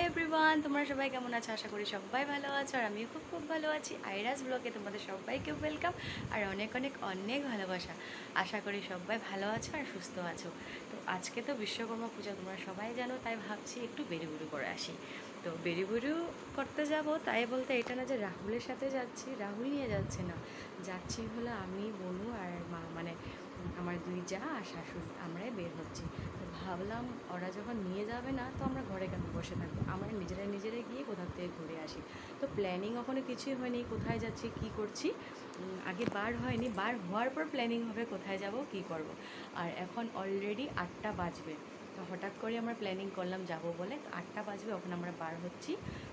Everyone, তোমরা সবাই কেমন আছো? আশা করি সবাই ভালো আছো আর আমিও খুব ভালো আছি। আইরাস ব্লগে তোমাদের সবাইকে ওয়েলকাম আর অনেক অনেক অনেক ভালোবাসা। আশা করি সবাই ভালো আছো আর সুস্থ আছো। তো আজকে তো বিশ্বকর্মা পূজা, তোমরা সবাই জানো, তাই ভাবছি একটু বেরিবুরু করে আসি। তো বেরিবুরু করতে যাব, তাই বলতে এটা না যে রাহুলের সাথে যাচ্ছি, রাহুল নিয়ে যাচ্ছে না, যাচ্ছি হলো আমি, বনু আর মা, মানে আমার দুই যা আর শাশুড়ি, আমরাই বের হচ্ছি। তো ভাবলাম ওরা যখন নিয়ে যাবে না, তো আমরা ঘরে কেন বসে থাকবো, আমরা নিজেরাই গিয়ে কোথাও থেকে ঘুরে আসি। তো প্ল্যানিং ওখানে কিছুই হয়নি, কোথায় যাচ্ছি কী করছি আগে বার হয়নি, বার হওয়ার পর প্ল্যানিং হবে কোথায় যাব কী করব। আর এখন অলরেডি 8টা বাজবে। তো হঠাৎ করে আমরা প্ল্যানিং করলাম যাব বলে, তো 8টা বাজবে, ওখানে আমরা বার হচ্ছি।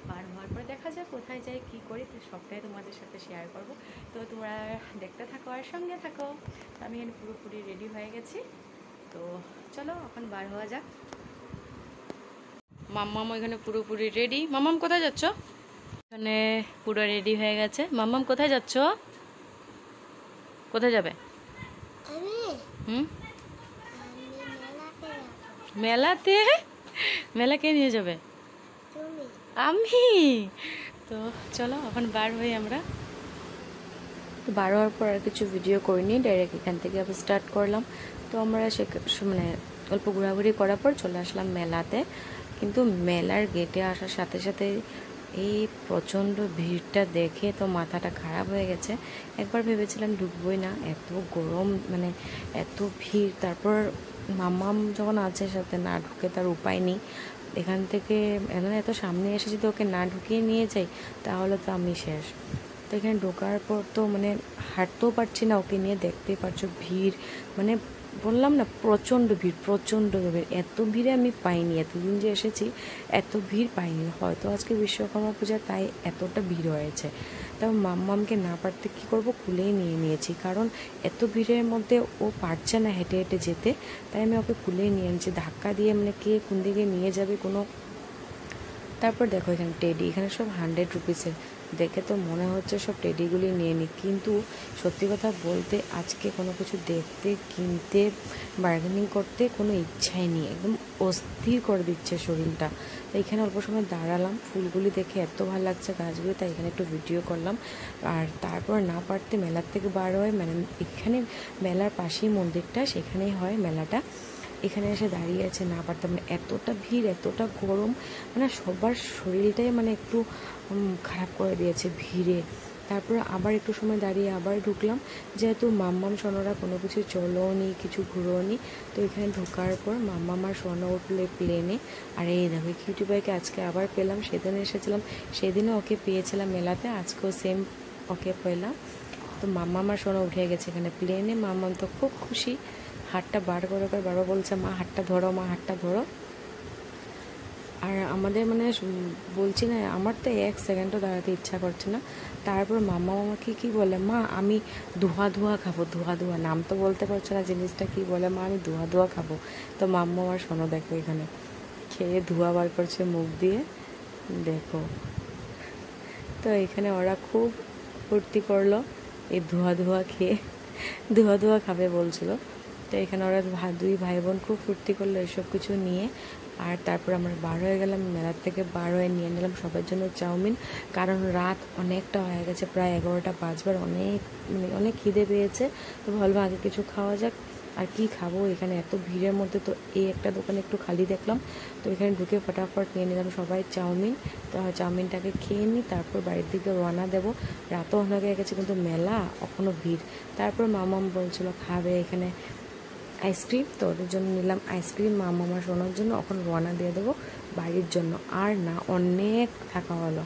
বার হওয়ার পরে দেখা যাক কোথায় যাই কী করি, তো সবটাই তোমাদের সাথে শেয়ার করব। তো তোমরা দেখতে থাকো আর সঙ্গে থাকো। তো আমি এখানে পুরোপুরি রেডি হয়ে গেছি, তো চলো এখন বার হওয়া যাক। মাম্মাম এখানে পুরোপুরি রেডি। মাম্মাম কোথায় যাচ্ছ? এখানে পুরো রেডি হয়ে গেছে। মাম্মাম কোথায় যাচ্ছ? কোথায় যাবে? মেলাতে? মেলা কে নিয়ে যাবে? আমি। তো চলো এখন বার হই আমরা। তো বার হওয়ার পর আর কিছু ভিডিও করিনি, ডাইরেক্ট এখান থেকে আবার স্টার্ট করলাম। তো আমরা মানে অল্প ঘোরাঘুরি করার পর চলে আসলাম মেলাতে। কিন্তু মেলার গেটে আসার সাথে সাথে এই প্রচণ্ড ভিড়টা দেখে তো মাথাটা খারাপ হয়ে গেছে। একবার ভেবেছিলাম ঢুকবোই না, এত গরম, মানে এত ভিড়। তারপর মাম্মাম যখন আছে সাথে, না ঢুকে তার উপায় নেই। এখান থেকে এত সামনে এসে যদি ওকে না ঢুকিয়ে নিয়ে যাই, তাহলে তো আমি শেষ। তো এখানে ঢোকার পর তো মানে হাঁটতেও পারছি না ওকে নিয়ে, দেখতেই পারছো ভিড়, মানে বললাম না প্রচণ্ড ভিড়, প্রচণ্ড ভিড়। এত ভিড়ে আমি পাইনি, এতদিন যে এসেছি এত ভিড় পাইনি। হয়তো আজকে বিশ্বকর্মা পূজা তাই এতটা ভিড় হয়েছে। তারপর মাম্মামকে না পারতে কী করব, কুলেই নিয়ে নিয়েছি, কারণ এত ভিড়ের মধ্যে ও পারছে না হেঁটে হেঁটে যেতে, তাই আমি ওকে কুলেই নিয়ে নিয়েছি। ধাক্কা দিয়ে মানে কে কোন দিকে নিয়ে যাবে কোনো। তারপর দেখো এখানে টেডি, এখানে সব 100 রুপিসের। দেখে তো মনে হচ্ছে সব টেডিগুলি নিয়ে নিই, কিন্তু সত্যি কথা বলতে আজকে কোনো কিছু দেখতে, কিনতে, বার্গেনিং করতে কোনো ইচ্ছাই নেই, একদম অস্থির করে দিচ্ছে শরীরটা। তো এখানে অল্প সময় দাঁড়ালাম, ফুলগুলি দেখে এত ভালো লাগছে গাছগুলি, তাই এখানে একটু ভিডিও করলাম। আর তারপর না পারতে মেলার থেকে বার হয়, মানে এখানে মেলার পাশেই মন্দিরটা, সেখানেই হয় মেলাটা। এখানে এসে দাঁড়িয়ে আছে, না পারতাম না, এতটা ভিড়, এতটা গরম, মানে সবার শরীরটাই মানে একটু খারাপ করে দিয়েছে ভিড়ে। তারপরে আবার একটু সময় দাঁড়িয়ে আবার ঢুকলাম, যেহেতু মাম্মাম সোনারা কোনো কিছু চলোও নি, কিছু ঘুরোও নি। তো এখানে ঢোকার পর মাম্মাম আর সোনা উঠলে প্লেনে। আর এই দেখো কিউটি বাইকে আজকে আবার পেলাম, সেদিন এসেছিলাম, সেদিনও ওকে পেয়েছিলাম মেলাতে, আজকেও সেম ওকে পেলাম। তো মাম্মাম আর সোনা উঠে গেছে এখানে প্লেনে। মাম্মাম তো খুব খুশি, হাতটা বার করে বারবার বলছে মা হাতটা ধরো, মা হাতটা ধরো। আর আমাদের মানে বলছি না, আমার তো 1 সেকেন্ডও দাঁড়াতে ইচ্ছা করছে না। তারপর মাম্মা আমাকে কি বলে, মা আমি ধোয়া ধোয়া খাবো, ধোয়া ধোয়া, নাম তো বলতে পারছো না জিনিসটা কি বলে, মা আমি ধোয়া ধোয়া খাবো। তো মাম্মা আমার শোনো দেখো এখানে খেয়ে ধোয়া বার করছে মুখ দিয়ে, দেখো। তো এখানে ওরা খুব ফুর্তি করলো এই ধোয়া ধোয়া খেয়ে, ধোয়া ধোয়া খাবে বলছিল। তো এখানে ওরা দুই ভাই বোন খুব ফুর্তি করলো এসব কিছু নিয়ে। আর তারপর আমরা বার হয়ে গেলাম, মেলার থেকে বার হয়ে নিয়ে নিলাম সবার জন্য চাউমিন, কারণ রাত অনেকটা হয়ে গেছে, প্রায় 11টা বাজবার, অনেক মানে অনেক খিদে পেয়েছে। তো ভাবলাম আগে কিছু খাওয়া যাক। আর কি খাবো এখানে এত ভিড়ের মধ্যে, তো এই একটা দোকানে একটু খালি দেখলাম, তো এখানে ঢুকে ফটাফট নিয়ে নিলাম সবাই চাউমিন। তো চাউমিনটাকে খেয়ে নিই, তারপর বাড়ির দিকে রওনা দেবো। রাতও অনেক হয়ে গেছে, কিন্তু মেলা এখনও ভিড়। তারপর মামাম বলছিল খাবে এখানে আইসক্রিম, তো ওদের জন্য নিলাম আইসক্রিম, মামা শোনার জন্য। এখন রওনা দিয়ে দেবো বাড়ির জন্য। আর না অনেক থাকা হলো,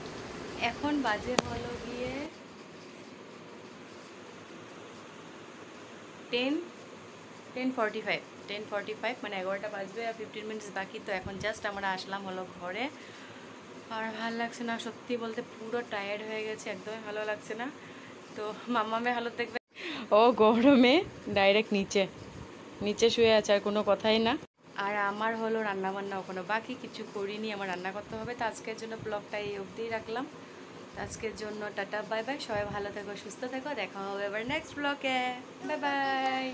এখন বাজে হলো গিয়ে 10:45, মানে 11টা বাজবে আর 15 মিনিটস বাকি। তো এখন জাস্ট আমরা আসলাম হলো ঘরে। আর ভালো লাগছে না, সত্যি বলতে পুরো টায়ার্ড হয়ে গেছে, একদমই ভালো লাগছে না। তো মাম্মামের হালত দেখবে, ও গরমে ডাইরেক্ট নিচে শুয়ে আছে, আর কোনো কথাই না। আর আমার হলো রান্নাবান্না কোনো বাকি কিছু করিনি, আমার রান্না করতে হবে। তো আজকের জন্য ব্লগটা এই অবধিই রাখলাম। আজকের জন্য টাটা, বাই বাই, সবাই ভালো থেকো, সুস্থ থেকো, দেখা হবে এবার নেক্সট ব্লগে। Bye bye.